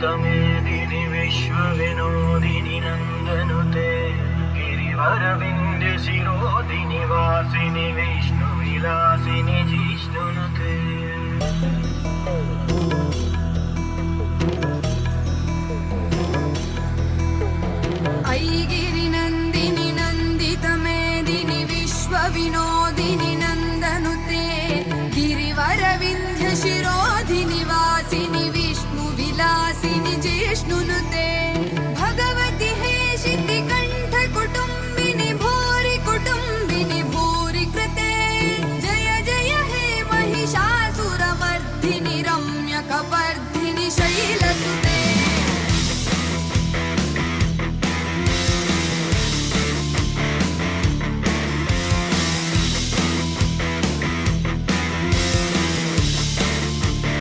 तमेदिनि विश्वविनोदिनि नन्दनुते गिरिवरविन्द्य शिरोदिनि वासिनि विष्णुविलासिनि जिष्णुनुते ऐगिरिनन्दिनि नन्दितमेदिनि विश्वविनोदिनि नन्दनुते गिरिवरविन्ध्य शिरोधिनि वासिनि विष्णुविलासिनि जिष्णुनुते भगवति हेशिति कण्ठकुटुम्बिनि भूरि कुटुम्बिनि भूरि कृते जय जय हे महिषासुरमर्दिनि रम्यकपर्दिनि शैल